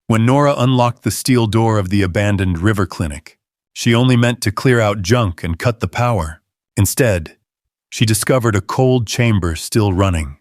When Nora unlocked the steel door of the abandoned river clinic, she only meant to clear out junk and cut the power. Instead, she discovered a cold chamber still running.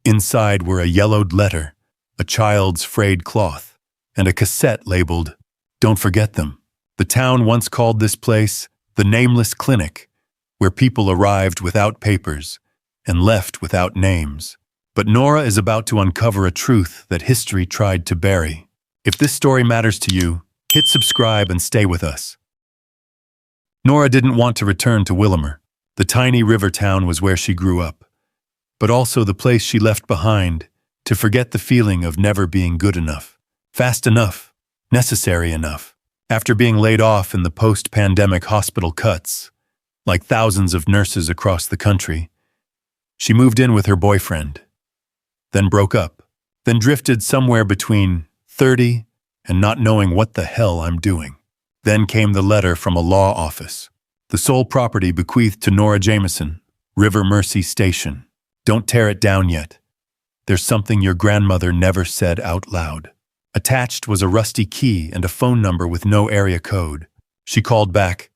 Inside were a yellowed letter, a child's frayed cloth, and a cassette labeled, "Don't forget them." The town once called this place the Nameless Clinic, where people arrived without papers and left without names. But Nora is about to uncover a truth that history tried to bury. If this story matters to you, hit subscribe and stay with us. Nora didn't want to return to Willimer. The tiny river town was where she grew up, but also the place she left behind to forget the feeling of never being good enough, fast enough, necessary enough. After being laid off in the post-pandemic hospital cuts, like thousands of nurses across the country, she moved in with her boyfriend, then broke up, then drifted somewhere between 30 and not knowing what the hell I'm doing. Then came the letter from a law office. The sole property bequeathed to Nora Jameson, River Mercy Station. Don't tear it down yet. There's something your grandmother never said out loud. Attached was a rusty key and a phone number with no area code. She called back.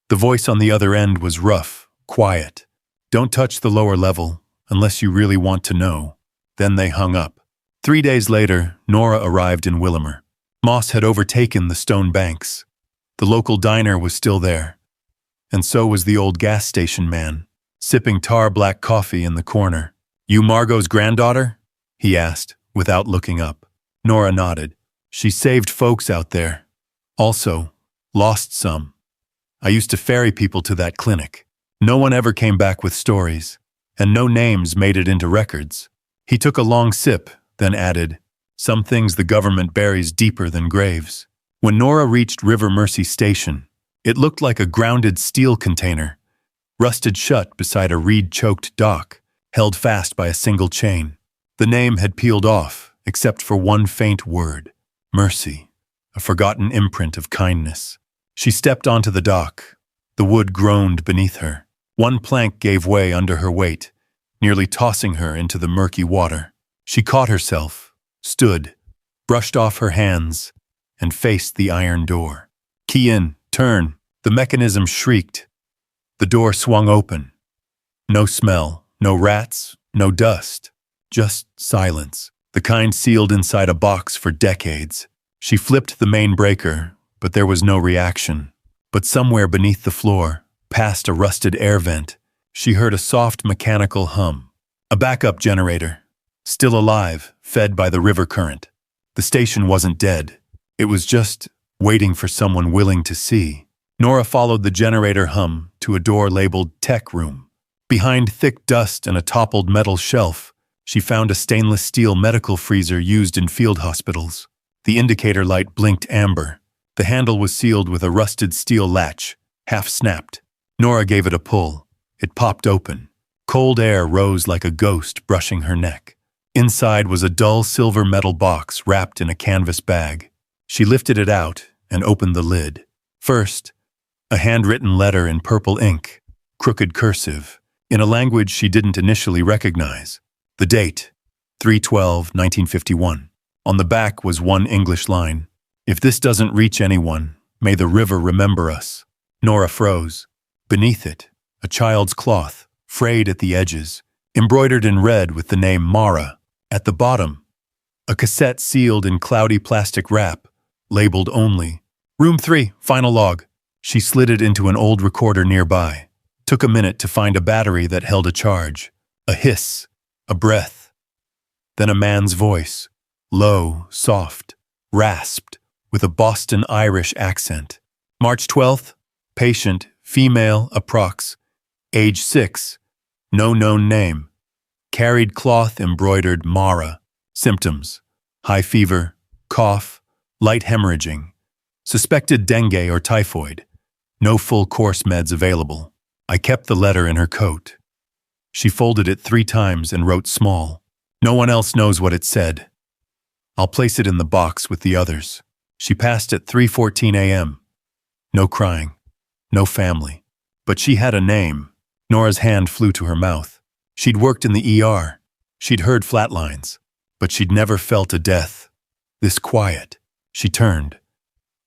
The voice on the other end was rough, quiet. Don't touch the lower level unless you really want to know. Then they hung up. 3 days later, Nora arrived in Willimer. Moss had overtaken the stone banks. The local diner was still there. And so was the old gas station man, sipping tar-black coffee in the corner. "You Margot's granddaughter?" he asked, without looking up. Nora nodded. "She saved folks out there. Also, lost some. I used to ferry people to that clinic. No one ever came back with stories, and no names made it into records." He took a long sip, then added, "Some things the government buries deeper than graves." When Nora reached River Mercy Station, it looked like a grounded steel container, rusted shut beside a reed-choked dock, held fast by a single chain. The name had peeled off, except for one faint word, mercy, a forgotten imprint of kindness. She stepped onto the dock. The wood groaned beneath her. One plank gave way under her weight, nearly tossing her into the murky water. She caught herself, stood, brushed off her hands, and faced the iron door. "Key in, turn." The mechanism shrieked. The door swung open. No smell, no rats, no dust, just silence, the kind sealed inside a box for decades. She flipped the main breaker, but there was no reaction. But somewhere beneath the floor, past a rusted air vent, she heard a soft mechanical hum. A backup generator, still alive, fed by the river current. The station wasn't dead. It was just waiting for someone willing to see. Nora followed the generator hum to a door labeled Tech Room. Behind thick dust and a toppled metal shelf, she found a stainless steel medical freezer used in field hospitals. The indicator light blinked amber. The handle was sealed with a rusted steel latch, half snapped. Nora gave it a pull. It popped open. Cold air rose like a ghost brushing her neck. Inside was a dull silver metal box wrapped in a canvas bag. She lifted it out and opened the lid. First, a handwritten letter in purple ink, crooked cursive, in a language she didn't initially recognize. The date, 3/12/1951. On the back was one English line. "If this doesn't reach anyone, may the river remember us." Nora froze. Beneath it, a child's cloth, frayed at the edges, embroidered in red with the name Mara. At the bottom, a cassette sealed in cloudy plastic wrap, labeled only, "Room 3, final log." She slid it into an old recorder nearby. Took a minute to find a battery that held a charge. A hiss, a breath. Then a man's voice, low, soft, rasped, with a Boston Irish accent. "March 12th, patient, female, approx, age 6, no known name. Carried cloth embroidered Mara. Symptoms: high fever, cough, light hemorrhaging. Suspected dengue or typhoid. No full course meds available." I kept the letter in her coat. She folded it 3 times and wrote small. "No one else knows what it said. I'll place it in the box with the others." She passed at 3:14 a.m. No crying, no family. But she had a name. Nora's hand flew to her mouth. She'd worked in the ER. She'd heard flatlines. But she'd never felt a death. This quiet, She turned.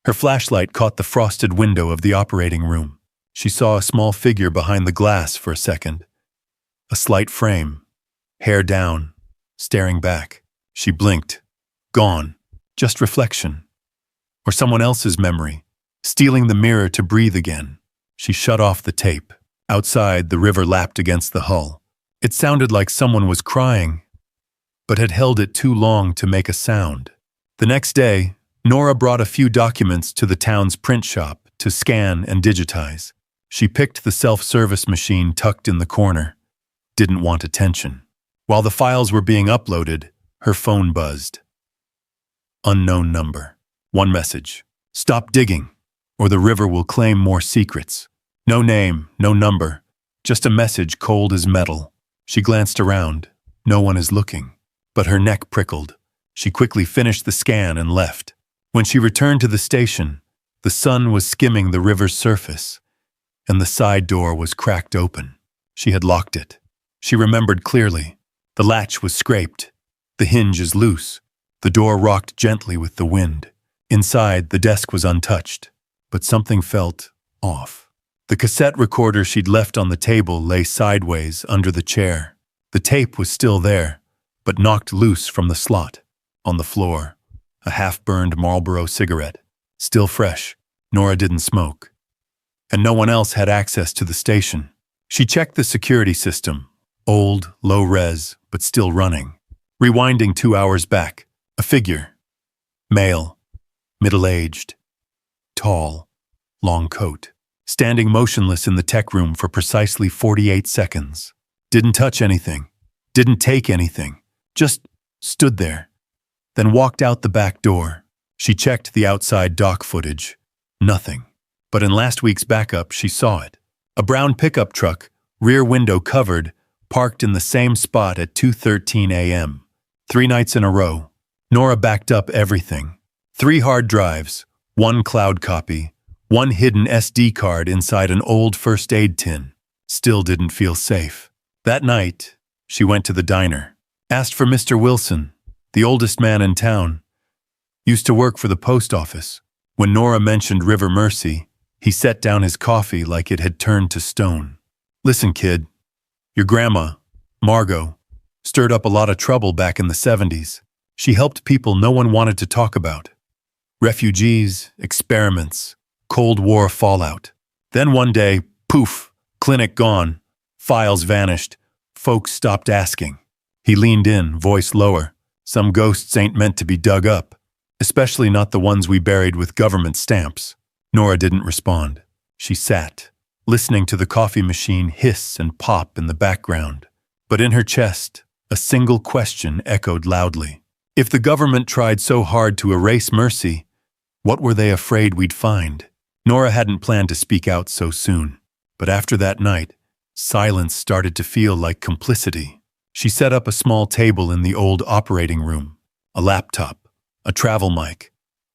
Her flashlight caught the frosted window of the operating room. She saw a small figure behind the glass for a second. A slight frame, hair down, staring back. She blinked. Gone. Just reflection. Or someone else's memory, stealing the mirror to breathe again. She shut off the tape. Outside, the river lapped against the hull. It sounded like someone was crying, but had held it too long to make a sound. The next day, Nora brought a few documents to the town's print shop to scan and digitize. She picked the self-service machine tucked in the corner. Didn't want attention. While the files were being uploaded, her phone buzzed. Unknown number. One message. Stop digging, or the river will claim more secrets. No name, no number, just a message cold as metal. She glanced around. No one is looking. But her neck prickled. She quickly finished the scan and left. When she returned to the station, the sun was skimming the river's surface, and the side door was cracked open. She had locked it. She remembered clearly. The latch was scraped. The hinge is loose. The door rocked gently with the wind. Inside, the desk was untouched, but something felt off. The cassette recorder she'd left on the table lay sideways under the chair. The tape was still there, but knocked loose from the slot. On the floor, a half-burned Marlboro cigarette. Still fresh. Nora didn't smoke. And no one else had access to the station. She checked the security system. Old, low-res, but still running. Rewinding 2 hours back. A figure. Male. Middle-aged. Tall. Long coat. Standing motionless in the tech room for precisely 48 seconds. Didn't touch anything. Didn't take anything. Just stood there. Then walked out the back door. She checked the outside dock footage. Nothing. But in last week's backup, she saw it. A brown pickup truck, rear window covered, parked in the same spot at 2:13 a.m. 3 nights in a row. Nora backed up everything. 3 hard drives, 1 cloud copy, 1 hidden SD card inside an old first aid tin. Still didn't feel safe. That night, she went to the diner. Asked for Mr. Wilson, the oldest man in town. Used to work for the post office. When Nora mentioned River Mercy, he set down his coffee like it had turned to stone. Listen, kid. Your grandma, Margot, stirred up a lot of trouble back in the 70s. She helped people no one wanted to talk about. Refugees, experiments, Cold War fallout. Then one day, poof, clinic gone, files vanished, folks stopped asking. He leaned in, voice lower. Some ghosts ain't meant to be dug up, especially not the ones we buried with government stamps. Nora didn't respond. She sat, listening to the coffee machine hiss and pop in the background. But in her chest, a single question echoed loudly. If the government tried so hard to erase Mercy, what were they afraid we'd find? Nora hadn't planned to speak out so soon, but after that night, silence started to feel like complicity. She set up a small table in the old operating room, a laptop, a travel mic,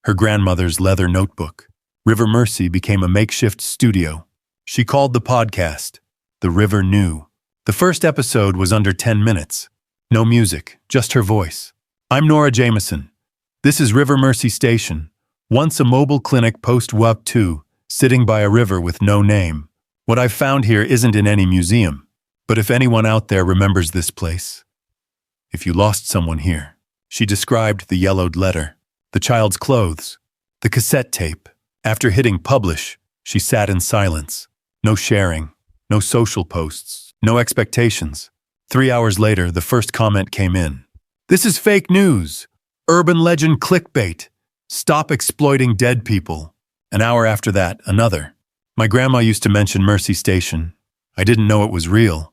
her grandmother's leather notebook. River Mercy became a makeshift studio. She called the podcast, The River Knew. The first episode was under 10 minutes. No music, just her voice. I'm Nora Jameson. This is River Mercy Station, once a mobile clinic post-WUP 2, sitting by a river with no name. What I've found here isn't in any museum, but if anyone out there remembers this place, if you lost someone here. She described the yellowed letter, the child's clothes, the cassette tape. After hitting publish, she sat in silence. No sharing, no social posts, no expectations. 3 hours later, the first comment came in. This is fake news. Urban legend clickbait. Stop exploiting dead people. An hour after that, another. My grandma used to mention Mercy Station. I didn't know it was real.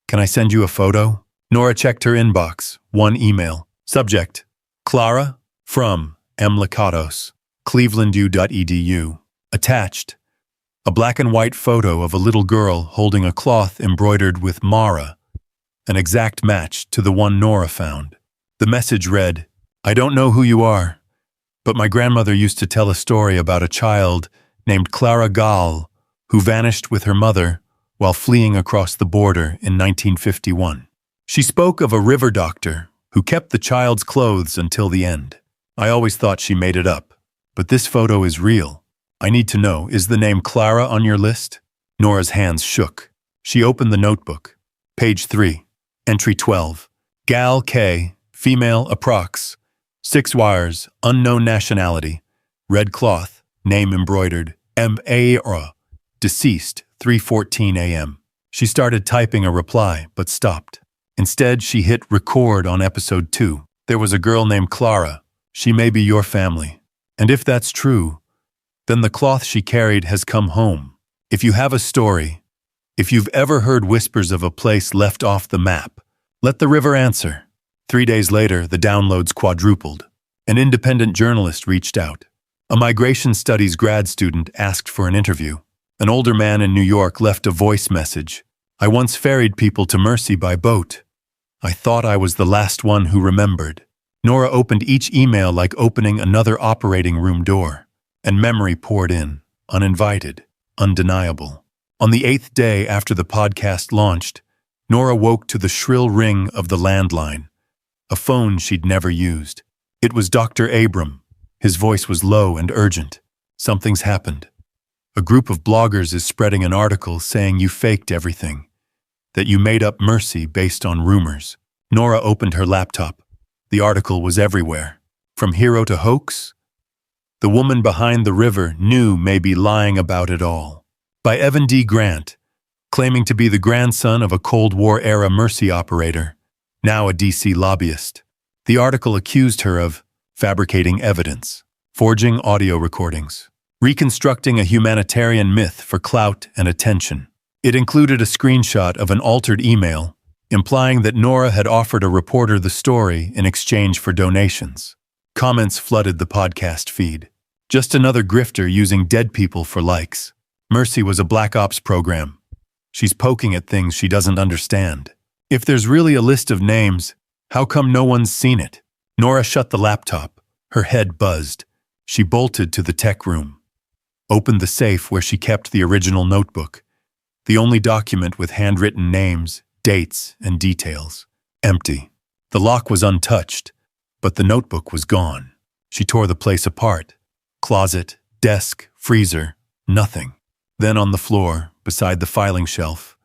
Can I send you a photo? Nora checked her inbox. 1 email. Subject. Clara, from M. Lakatos, clevelandu.edu. Attached. A black and white photo of a little girl holding a cloth embroidered with Mara, an exact match to the one Nora found. The message read, I don't know who you are, but my grandmother used to tell a story about a child named Clara Gall who vanished with her mother while fleeing across the border in 1951. She spoke of a river doctor who kept the child's clothes until the end. I always thought she made it up. But this photo is real. I need to know, is the name Clara on your list? Nora's hands shook. She opened the notebook. Page 3. Entry 12. Gal K. Female approx. 6 wires. Unknown nationality. Red cloth. Name embroidered. M.A.R. Deceased. 3:14 a.m. She started typing a reply, but stopped. Instead, she hit record on episode 2. There was a girl named Clara. She may be your family. And if that's true, then the cloth she carried has come home. If you have a story, if you've ever heard whispers of a place left off the map, let the river answer. 3 days later, the downloads quadrupled. An independent journalist reached out. A migration studies grad student asked for an interview. An older man in New York left a voice message. I once ferried people to Mercy by boat. I thought I was the last one who remembered. Nora opened each email like opening another operating room door, and memory poured in, uninvited, undeniable. On the 8th day after the podcast launched, Nora woke to the shrill ring of the landline, a phone she'd never used. It was Dr. Abram. His voice was low and urgent. Something's happened. A group of bloggers is spreading an article saying you faked everything, that you made up Mercy based on rumors. Nora opened her laptop. The article was everywhere. From hero to hoax? The woman behind the river knew may be lying about it all. By Evan D. Grant, claiming to be the grandson of a Cold War-era Mercy operator, now a DC lobbyist. The article accused her of fabricating evidence, forging audio recordings, reconstructing a humanitarian myth for clout and attention. It included a screenshot of an altered email implying that Nora had offered a reporter the story in exchange for donations. Comments flooded the podcast feed. Just another grifter using dead people for likes. Mercy was a black ops program. She's poking at things she doesn't understand. If there's really a list of names, how come no one's seen it? Nora shut the laptop. Her head buzzed. She bolted to the tech room. Opened the safe where she kept the original notebook. The only document with handwritten names, dates, and details. Empty. The lock was untouched, but the notebook was gone. She tore the place apart. Closet, desk, freezer, nothing. Then on the floor, beside the filing shelf,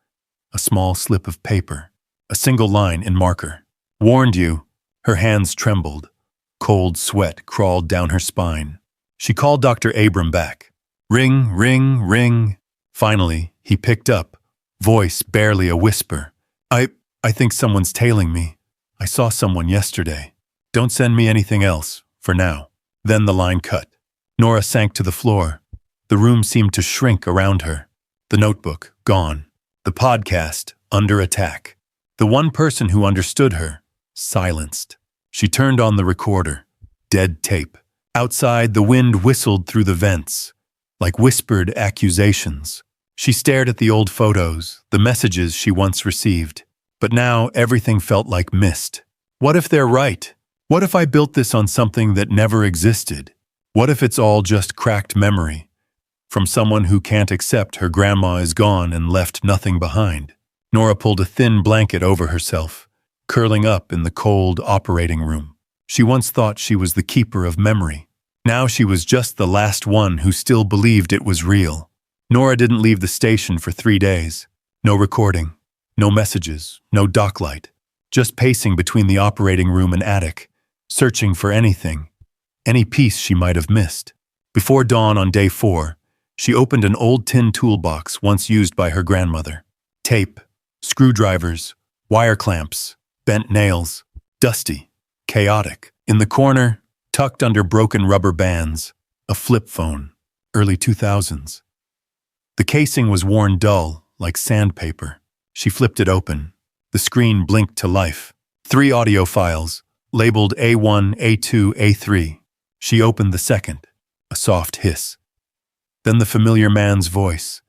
a small slip of paper, a single line in marker. Warned you. Her hands trembled. Cold sweat crawled down her spine. She called Dr. Abram back. Ring, ring, ring. Finally, he picked up, voice barely a whisper. I think someone's tailing me. I saw someone yesterday. Don't send me anything else, for now. Then the line cut. Nora sank to the floor. The room seemed to shrink around her. The notebook, gone. The podcast, under attack. The one person who understood her, silenced. She turned on the recorder. Dead tape. Outside, the wind whistled through the vents, like whispered accusations. She stared at the old photos, the messages she once received. But now everything felt like mist. What if they're right? What if I built this on something that never existed? What if it's all just cracked memory? From someone who can't accept her grandma is gone and left nothing behind. Nora pulled a thin blanket over herself, curling up in the cold operating room. She once thought she was the keeper of memory. Now she was just the last one who still believed it was real. Nora didn't leave the station for 3 days. No recording, no messages, no docklight. Just pacing between the operating room and attic, searching for anything, any piece she might have missed. Before dawn on day 4, she opened an old tin toolbox once used by her grandmother. Tape, screwdrivers, wire clamps, bent nails, dusty, chaotic. In the corner, tucked under broken rubber bands, a flip phone, early 2000s. The casing was worn dull, like sandpaper. She flipped it open. The screen blinked to life. 3 audio files, labeled A1, A2, A3. She opened the second, a soft hiss. Then the familiar man's voice,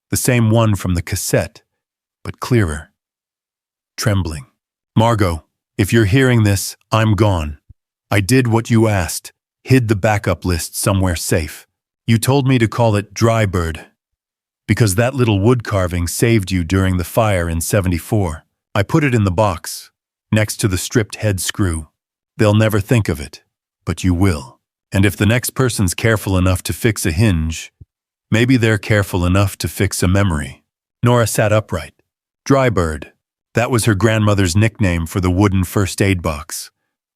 the same one from the cassette, but clearer. Trembling. Margot, if you're hearing this, I'm gone. I did what you asked, hid the backup list somewhere safe. You told me to call it Drybird, because that little wood carving saved you during the fire in '74. I put it in the box, next to the stripped head screw. They'll never think of it. but you will. And if the next person's careful enough to fix a hinge, maybe they're careful enough to fix a memory. Nora sat upright. Drybird. That was her grandmother's nickname for the wooden first aid box,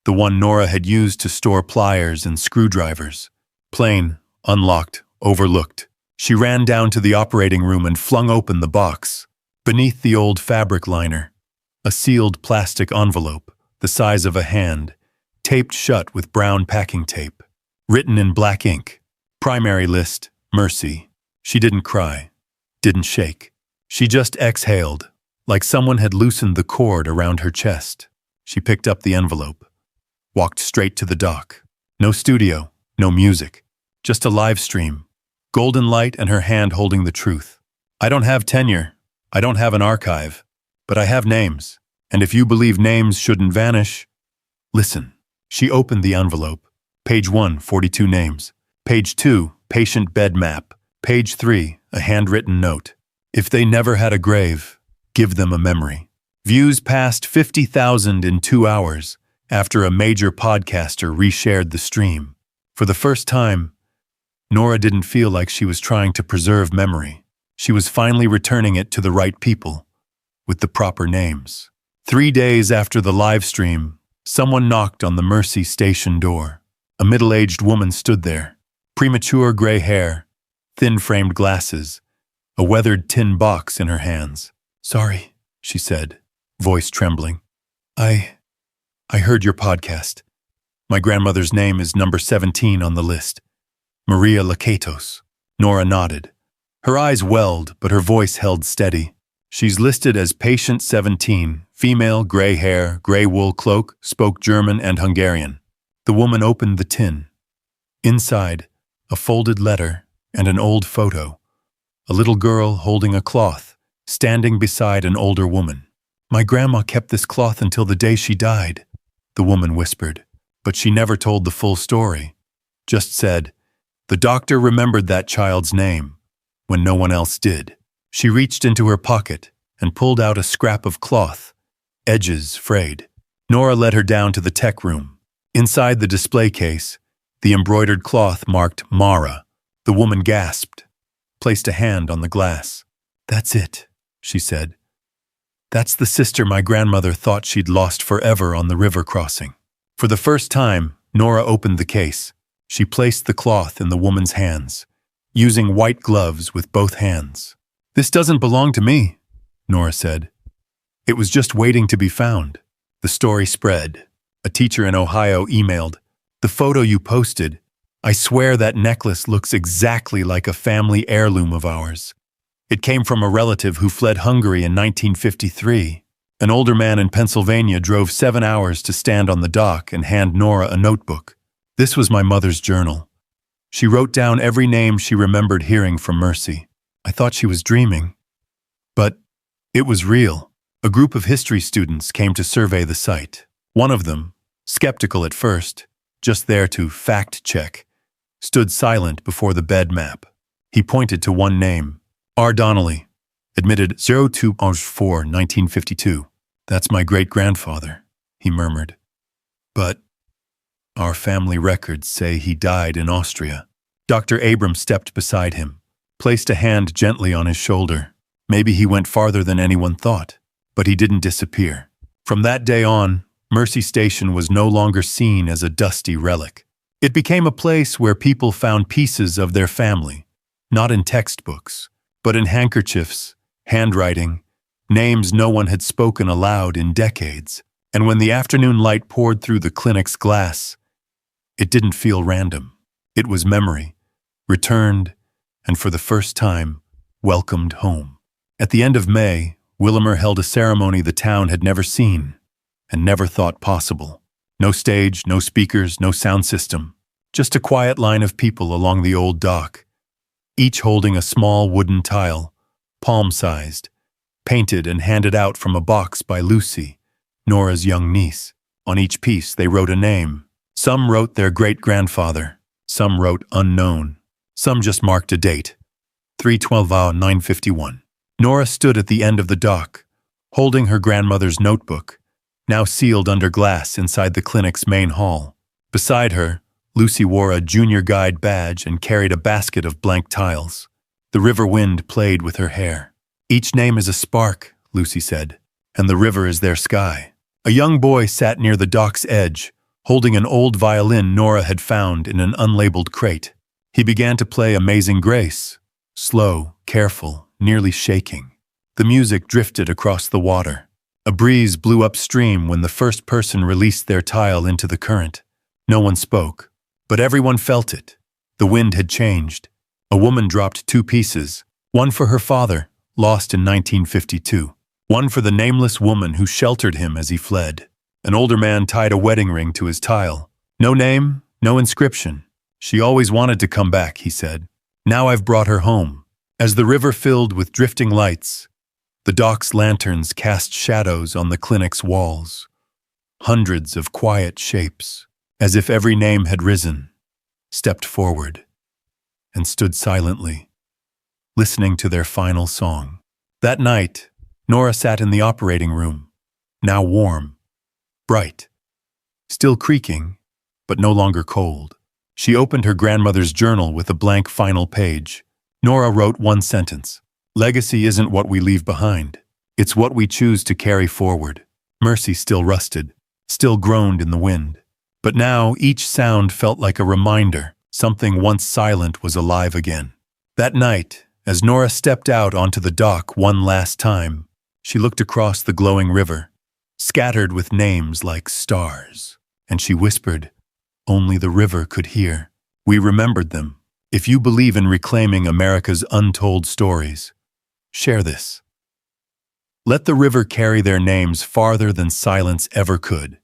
the one Nora had used to store pliers and screwdrivers. Plain, unlocked, overlooked. She ran down to the operating room and flung open the box. Beneath the old fabric liner, a sealed plastic envelope, the size of a hand, taped shut with brown packing tape. Written in black ink. Primary list, Mercy. She didn't cry, didn't shake. She just exhaled, like someone had loosened the cord around her chest. She picked up the envelope, walked straight to the dock. No studio, no music, just a live stream. Golden light and her hand holding the truth. I don't have tenure, I don't have an archive, but I have names. And if you believe names shouldn't vanish, listen. She opened the envelope. Page 1, 42 names. Page 2, patient bed map. Page 3, a handwritten note. If they never had a grave, give them a memory. Views passed 50,000 in 2 hours after a major podcaster reshared the stream. For the first time, Nora didn't feel like she was trying to preserve memory. She was finally returning it to the right people, with the proper names. 3 days after the live stream, someone knocked on the Mercy station door. A middle-aged woman stood there, premature gray hair, thin-framed glasses, a weathered tin box in her hands. "Sorry," she said, voice trembling. I heard your podcast. My grandmother's name is number 17 on the list. Maria Lakatos." Nora nodded. Her eyes welled, but her voice held steady. "She's listed as patient 17, female, gray hair, gray wool cloak, spoke German and Hungarian." The woman opened the tin. Inside, a folded letter and an old photo. A little girl holding a cloth, standing beside an older woman. "My grandma kept this cloth until the day she died," the woman whispered, but she never told the full story. Just said, "The doctor remembered that child's name when no one else did." She reached into her pocket and pulled out a scrap of cloth, edges frayed. Nora led her down to the tech room. Inside the display case, the embroidered cloth marked Mara. The woman gasped, placed a hand on the glass. "That's it," she said. "That's the sister my grandmother thought she'd lost forever on the river crossing." For the first time, Nora opened the case. She placed the cloth in the woman's hands, using white gloves with both hands. "This doesn't belong to me," Nora said. "It was just waiting to be found." The story spread. A teacher in Ohio emailed, "The photo you posted, I swear that necklace looks exactly like a family heirloom of ours. It came from a relative who fled Hungary in 1953. An older man in Pennsylvania drove 7 hours to stand on the dock and hand Nora a notebook. This was my mother's journal. She wrote down every name she remembered hearing from Mercy. I thought she was dreaming. But it was real. A group of history students came to survey the site. One of them, skeptical at first, just there to fact-check, stood silent before the bed map. He pointed to one name, R. Donnelly, admitted 02/4, 1952. "That's my great-grandfather," he murmured. "But our family records say he died in Austria." Dr. Abram stepped beside him, placed a hand gently on his shoulder. Maybe he went farther than anyone thought, but he didn't disappear. From that day on, Mercy Station was no longer seen as a dusty relic. It became a place where people found pieces of their family, not in textbooks, but in handkerchiefs, handwriting, names no one had spoken aloud in decades. And when the afternoon light poured through the clinic's glass, it didn't feel random. It was memory, returned, and for the first time, welcomed home. At the end of May, Willimer held a ceremony the town had never seen and never thought possible. No stage, no speakers, no sound system, just a quiet line of people along the old dock, each holding a small wooden tile, palm-sized, painted and handed out from a box by Lucy, Nora's young niece. On each piece they wrote a name. Some wrote their great-grandfather, some wrote unknown, some just marked a date, 3/12/951. Nora stood at the end of the dock, holding her grandmother's notebook, now sealed under glass inside the clinic's main hall. Beside her, Lucy wore a junior guide badge and carried a basket of blank tiles. The river wind played with her hair. "Each name is a spark," Lucy said, "and the river is their sky." A young boy sat near the dock's edge, holding an old violin Nora had found in an unlabeled crate. He began to play Amazing Grace, slow, careful, nearly shaking. The music drifted across the water. A breeze blew upstream when the first person released their tile into the current. No one spoke, but everyone felt it. The wind had changed. A woman dropped 2 pieces, one for her father, lost in 1952, one for the nameless woman who sheltered him as he fled. An older man tied a wedding ring to his tile. "No name, no inscription. She always wanted to come back," he said. "Now I've brought her home." As the river filled with drifting lights, the dock's lanterns cast shadows on the clinic's walls. Hundreds of quiet shapes, as if every name had risen, stepped forward, and stood silently, listening to their final song. That night, Nora sat in the operating room, now warm, bright, still creaking, but no longer cold. She opened her grandmother's journal with a blank final page. Nora wrote one sentence: "Legacy isn't what we leave behind. It's what we choose to carry forward." Mercy still rusted, still groaned in the wind. But now each sound felt like a reminder something once silent was alive again. That night, as Nora stepped out onto the dock one last time, she looked across the glowing river, scattered with names like stars, and she whispered, "Only the river could hear. We remembered them. If you believe in reclaiming America's untold stories, share this. Let the river carry their names farther than silence ever could."